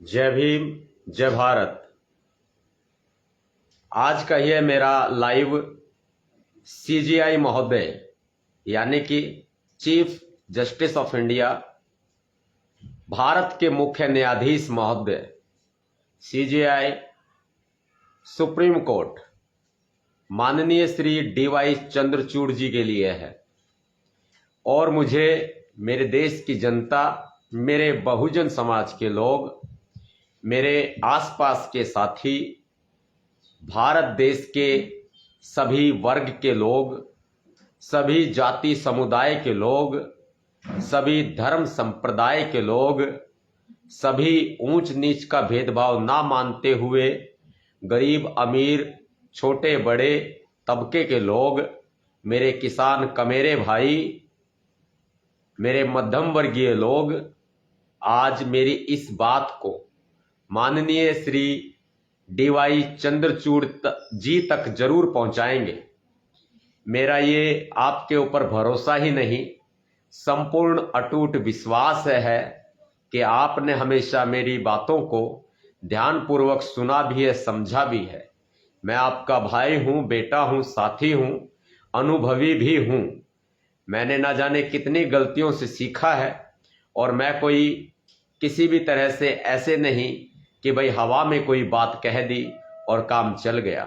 जय भीम, जय भारत। आज का यह मेरा लाइव सीजेआई महोदय यानी कि chief justice of India, Bharat के मुख्य न्यायाधीश महोदय, सीजेआई सुप्रीम कोर्ट माननीय श्री डीवाई चंद्रचूड़ जी के लिए है। और मुझे मेरे देश की जनता, मेरे बहुजन समाज के लोग, मेरे आसपास के साथी, भारत देश के सभी वर्ग के लोग, सभी जाति समुदाय के लोग, सभी धर्म संप्रदाय के लोग, सभी ऊंच नीच का भेदभाव ना मानते हुए गरीब अमीर छोटे बड़े तबके के लोग, मेरे किसान कमेरे भाई, मेरे मध्यम वर्गीय लोग आज मेरी इस बात को माननीय श्री डीवाई चंद्रचूड़ जी तक जरूर पहुंचाएंगे। मेरा ये आपके ऊपर भरोसा ही नहीं, संपूर्ण अटूट विश्वास है कि आपने हमेशा मेरी बातों को ध्यानपूर्वक सुना भी है, समझा भी है। मैं आपका भाई हूं, बेटा हूं, साथी हूं, अनुभवी भी हूं। मैंने ना जाने कितनी गलतियों से सीखा है और मैं कोई किसी भी तरह से ऐसे नहीं कि भाई हवा में कोई बात कह दी और काम चल गया।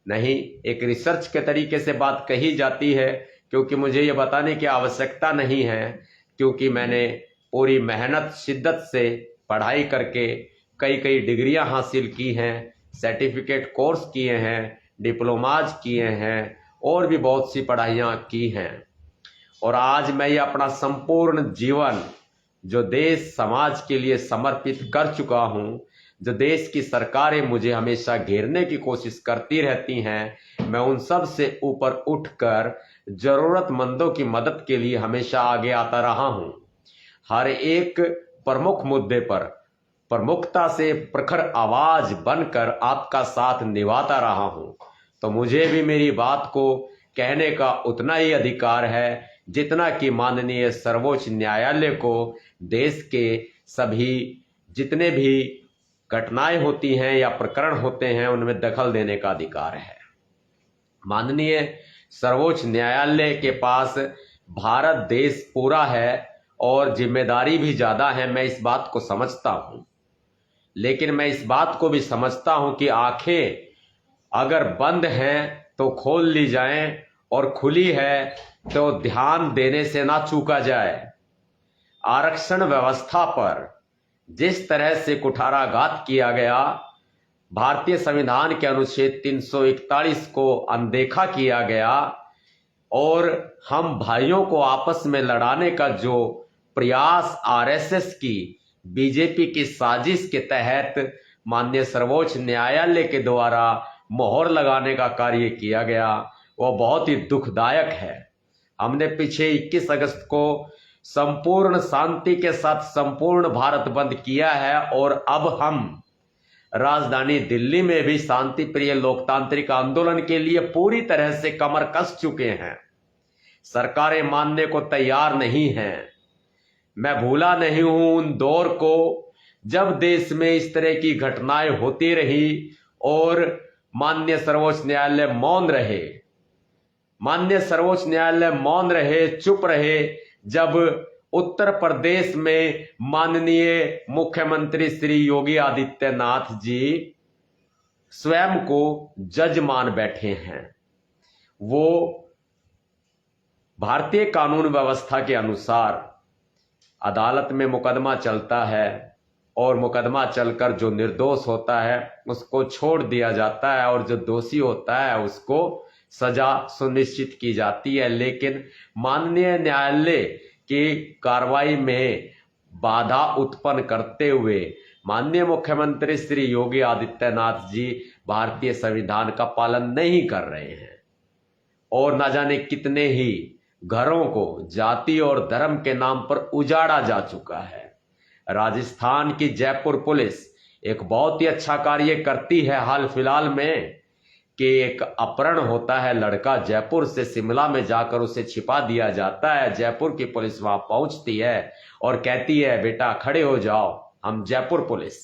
नहीं, एक रिसर्च के तरीके से बात कही जाती है, क्योंकि मुझे ये बताने की आवश्यकता नहीं है, क्योंकि मैंने पूरी मेहनत शिद्दत से पढ़ाई करके कई कई डिग्रियां हासिल की हैं, सर्टिफिकेट कोर्स किए हैं, डिप्लोमाज किए हैं और भी बहुत सी पढ़ाइयाँ की हैं। और आज मैं ये अपना संपूर्ण जीवन जो देश समाज के लिए समर्पित कर चुका हूँ, जो देश की सरकारें मुझे हमेशा घेरने की कोशिश करती रहती हैं, मैं उन सब से ऊपर उठकर जरूरतमंदों की मदद के लिए हमेशा आगे आता रहा हूँ। हर एक प्रमुख मुद्दे पर प्रमुखता से प्रखर आवाज बनकर आपका साथ निभाता रहा हूँ। तो मुझे भी मेरी बात को कहने का उतना ही अधिकार है जितना कि माननीय सर्वोच्च न्यायालय को देश के सभी जितने भी घटनाएं होती हैं या प्रकरण होते हैं उनमें दखल देने का अधिकार है। माननीय सर्वोच्च न्यायालय के पास भारत देश पूरा है और जिम्मेदारी भी ज्यादा है, मैं इस बात को समझता हूं। लेकिन मैं इस बात को भी समझता हूं कि आंखें अगर बंद हैं तो खोल ली जाएं और खुली है तो ध्यान देने से ना चूका जाए। आरक्षण व्यवस्था पर जिस तरह से कुठाराघात किया गया, भारतीय संविधान के अनुच्छेद 341 को अनदेखा किया गया और हम भाइयों को आपस में लड़ाने का जो प्रयास आरएसएस की, बीजेपी की साजिश के तहत माननीय सर्वोच्च न्यायालय के द्वारा मोहर लगाने का कार्य किया गया, वह बहुत ही दुखदायक है। हमने पीछे 21 अगस्त को संपूर्ण शांति के साथ संपूर्ण भारत बंद किया है और अब हम राजधानी दिल्ली में भी शांति प्रिय लोकतांत्रिक आंदोलन के लिए पूरी तरह से कमर कस चुके हैं। सरकारें मानने को तैयार नहीं हैं। मैं भूला नहीं हूं उन दौर को जब देश में इस तरह की घटनाएं होती रही और माननीय सर्वोच्च न्यायालय मौन रहे। माननीय सर्वोच्च न्यायालय मौन रहे, चुप रहे, जब उत्तर प्रदेश में माननीय मुख्यमंत्री श्री योगी आदित्यनाथ जी स्वयं को जज मान बैठे हैं। वो भारतीय कानून व्यवस्था के अनुसार अदालत में मुकदमा चलता है और मुकदमा चलकर जो निर्दोष होता है उसको छोड़ दिया जाता है और जो दोषी होता है उसको सजा सुनिश्चित की जाती है। लेकिन माननीय न्यायालय की कार्रवाई में बाधा उत्पन्न करते हुए माननीय मुख्यमंत्री श्री योगी आदित्यनाथ जी भारतीय संविधान का पालन नहीं कर रहे हैं और न जाने कितने ही घरों को जाति और धर्म के नाम पर उजाड़ा जा चुका है। राजस्थान की जयपुर पुलिस एक बहुत ही अच्छा कार्य करती है। हाल फिलहाल में कि एक अपहरण होता है, लड़का जयपुर से शिमला में जाकर उसे छिपा दिया जाता है। जयपुर की पुलिस वहां पहुंचती है और कहती है बेटा खड़े हो जाओ, हम जयपुर पुलिस।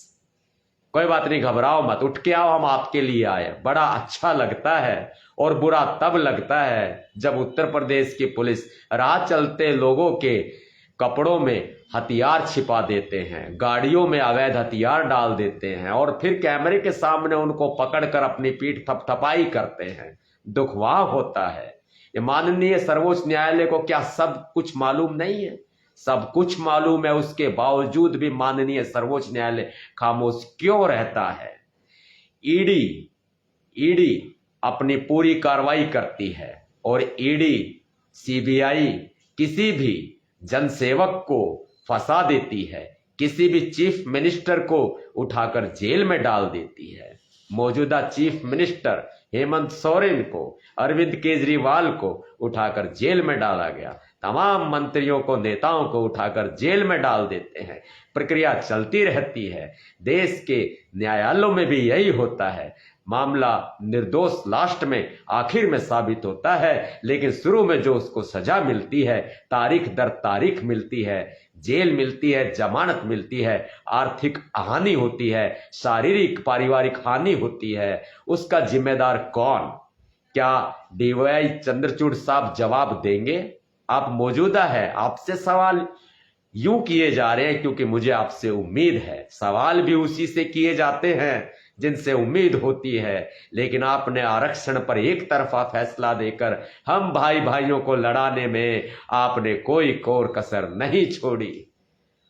कोई बात नहीं, घबराओ मत, उठ के आओ, हम आपके लिए आए। बड़ा अच्छा लगता है और बुरा तब लगता है जब उत्तर प्रदेश की पुलिस राह चलते लोगों के कपड़ों में हथियार छिपा देते हैं, गाड़ियों में अवैध हथियार डाल देते हैं और फिर कैमरे के सामने उनको पकड़कर अपनी पीठ थपथपाई करते हैं। दुखवाह होता है। ये माननीय सर्वोच्च न्यायालय को क्या सब कुछ मालूम नहीं है? सब कुछ मालूम है, उसके बावजूद भी माननीय सर्वोच्च न्यायालय खामोश क्यों रहता है? ईडी अपनी पूरी कार्रवाई करती है और ईडी सीबीआई किसी भी जनसेवक को फंसा देती है, किसी भी चीफ मिनिस्टर को उठाकर जेल में डाल देती है। मौजूदा चीफ मिनिस्टर हेमंत सोरेन को, अरविंद केजरीवाल को उठाकर जेल में डाला गया, तमाम मंत्रियों को, नेताओं को उठाकर जेल में डाल देते हैं। प्रक्रिया चलती रहती है। देश के न्यायालयों में भी यही होता है। मामला निर्दोष लास्ट में आखिर में साबित होता है, लेकिन शुरू में जो उसको सजा मिलती है, तारीख दर तारीख मिलती है, जेल मिलती है, जमानत मिलती है, आर्थिक हानि होती है, शारीरिक पारिवारिक हानि होती है, उसका जिम्मेदार कौन? क्या डीवाई चंद्रचूड़ साहब जवाब देंगे? आप मौजूदा है, आपसे सवाल यूं किए जा रहे हैं क्योंकि मुझे आपसे उम्मीद है। सवाल भी उसी से किए जाते हैं जिनसे उम्मीद होती है, लेकिन आपने आरक्षण पर एक तरफा फैसला देकर हम भाई भाइयों को लड़ाने में आपने कोई कोर कसर नहीं छोड़ी।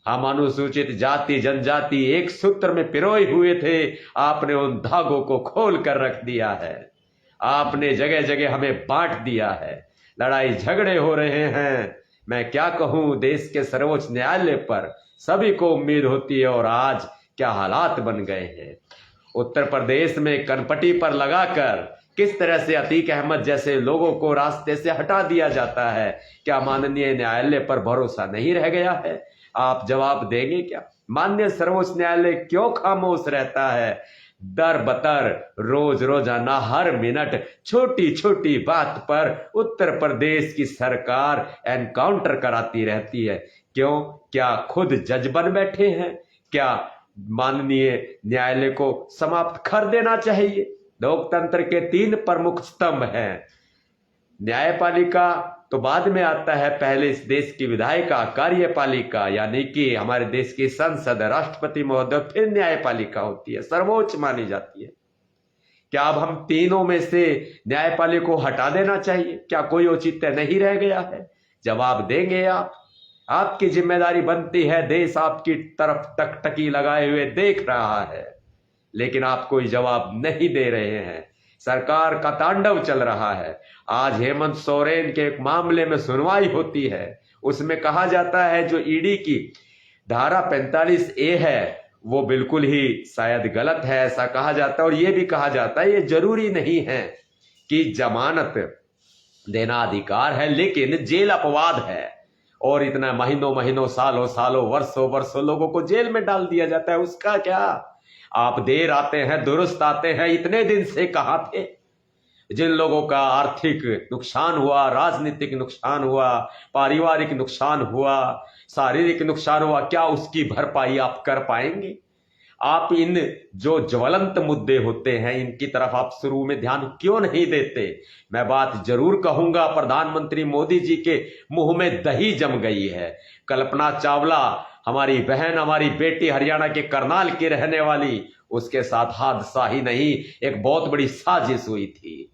हम अनुसूचित जाति जनजाति एक सूत्र में पिरोए हुए थे, आपने उन धागों को खोल कर रख दिया है। आपने जगह जगह हमें बांट दिया है। लड़ाई झगड़े हो रहे हैं। मैं क्या कहूं, देश के सर्वोच्च न्यायालय पर सभी को उम्मीद होती है और आज क्या हालात बन गए हैं। उत्तर प्रदेश में कनपटी पर लगाकर किस तरह से अतीक अहमद जैसे लोगों को रास्ते से हटा दिया जाता है। क्या माननीय न्यायालय पर भरोसा नहीं रह गया है? आप जवाब देंगे क्या? माननीय सर्वोच्च न्यायालय क्यों खामोश रहता है? दर बतर रोज रोजाना हर मिनट छोटी छोटी बात पर उत्तर प्रदेश की सरकार एनकाउंटर कराती रहती है। क्यों? क्या खुद जज बन बैठे हैं? क्या माननीय न्यायालय को समाप्त कर देना चाहिए? लोकतंत्र के 3 प्रमुख स्तंभ हैं। न्यायपालिका तो बाद में आता है, पहले इस देश की विधायिका, कार्यपालिका यानी कि हमारे देश की संसद, राष्ट्रपति महोदय, फिर न्यायपालिका होती है, सर्वोच्च मानी जाती है। क्या अब हम तीनों में से न्यायपालिका को हटा देना चाहिए? क्या कोई औचित्य नहीं रह गया है? जवाब देंगे आप? आपकी जिम्मेदारी बनती है, देश आपकी तरफ टकटकी लगाए हुए देख रहा है, लेकिन आप कोई जवाब नहीं दे रहे हैं। सरकार का तांडव चल रहा है। आज हेमंत सोरेन के एक मामले में सुनवाई होती है, उसमें कहा जाता है जो ईडी की धारा 45A है वो बिल्कुल ही शायद गलत है, ऐसा कहा जाता है। और यह भी कहा जाता है ये जरूरी नहीं है कि जमानत देना अधिकार है, लेकिन जेल अपवाद है। और इतना महीनों महीनों, सालों सालों, वर्षों वर्षों लोगों को जेल में डाल दिया जाता है। उसका क्या? आप देर आते हैं, दुरुस्त आते हैं। इतने दिन से कहां थे? जिन लोगों का आर्थिक नुकसान हुआ, राजनीतिक नुकसान हुआ, पारिवारिक नुकसान हुआ, शारीरिक नुकसान हुआ, क्या उसकी भरपाई आप कर पाएंगे? आप इन जो ज्वलंत मुद्दे होते हैं इनकी तरफ आप शुरू में ध्यान क्यों नहीं देते? मैं बात जरूर कहूंगा, प्रधानमंत्री मोदी जी के मुंह में दही जम गई है। कल्पना चावला हमारी बहन, हमारी बेटी, हरियाणा के करनाल की रहने वाली, उसके साथ हादसा ही नहीं, एक बहुत बड़ी साजिश हुई थी।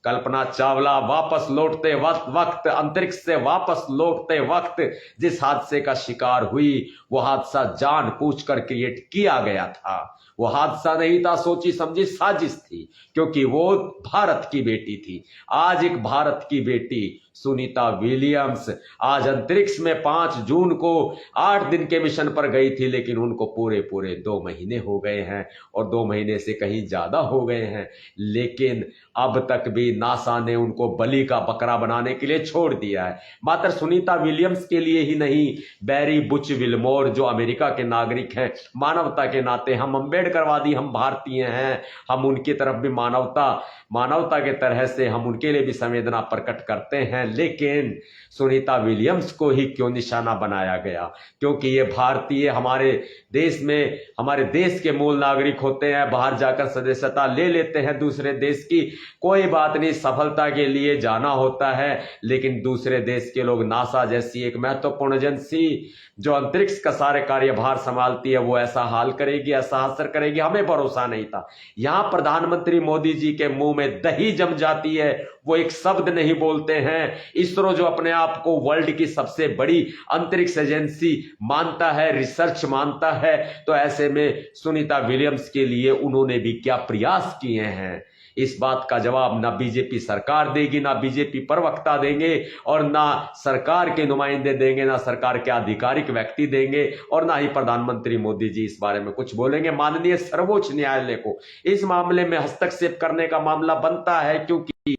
कल्पना चावला वापस लौटते वक्त अंतरिक्ष से वापस लौटते वक्त जिस हादसे का शिकार हुई, वो हादसा जानबूझकर क्रिएट किया गया था। वो हादसा नहीं था, सोची समझी साजिश थी, क्योंकि वो भारत की बेटी थी। आज एक भारत की बेटी सुनीता विलियम्स आज अंतरिक्ष में 5 जून को 8 दिन के मिशन पर गई थी, लेकिन उनको पूरे 2 महीने हो गए हैं और 2 महीने से कहीं ज्यादा हो गए हैं, लेकिन अब तक भी नासा ने उनको बलि का बकरा बनाने के लिए छोड़ दिया है। मात्र सुनीता विलियम्स के लिए ही नहीं, बैरी बुच विलमोर जो अमेरिका के नागरिक हैं, मानवता के नाते हम अम्बेडकरवादी, हम भारतीय हैं, हम उनकी तरफ भी मानवता के तरह से हम उनके लिए भी संवेदना प्रकट करते हैं। हैं, लेकिन सुनीता विलियम्स को ही क्यों निशाना बनाया गया? क्योंकि ये भारतीय हमारे देश में, हमारे देश के मूल नागरिक होते हैं, बाहर जाकर सदस्यता ले लेते हैं दूसरे देश की, कोई बात नहीं, सफलता के लिए जाना होता है, लेकिन दूसरे देश के लोग नासा जैसी एक महत्वपूर्ण एजेंसी जो अंतरिक्ष का सारे कार्यभार संभालती है, वो ऐसा हाल करेगी, ऐसा असर करेगी, हमें भरोसा नहीं था। यहां प्रधानमंत्री मोदी जी के मुंह में दही जम जाती है, वो एक शब्द नहीं बोलते हैं। इसरो जो अपने आप को वर्ल्ड की सबसे बड़ी अंतरिक्ष एजेंसी मानता है, रिसर्च मानता है, तो ऐसे में सुनीता विलियम्स के लिए उन्होंने भी क्या प्रयास किए हैं, इस बात का जवाब ना बीजेपी सरकार देगी, ना बीजेपी प्रवक्ता देंगे, और ना सरकार के नुमाइंदे देंगे, ना सरकार के आधिकारिक व्यक्ति देंगे, और ना ही प्रधानमंत्री मोदी जी इस बारे में कुछ बोलेंगे। माननीय सर्वोच्च न्यायालय को इस मामले में हस्तक्षेप करने का मामला बनता है, क्योंकि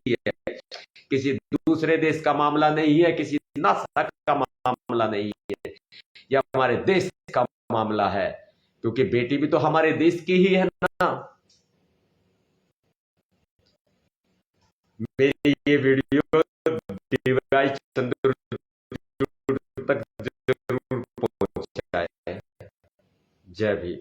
किसी दूसरे देश का मामला नहीं है, किसी नासा का मामला नहीं है, यह हमारे देश का मामला है, क्योंकि बेटी भी तो हमारे देश की ही है ना। मेरी ये वीडियो डीवाई चंद्रचूड़ तक जरूर पहुंचाए। जय भीम।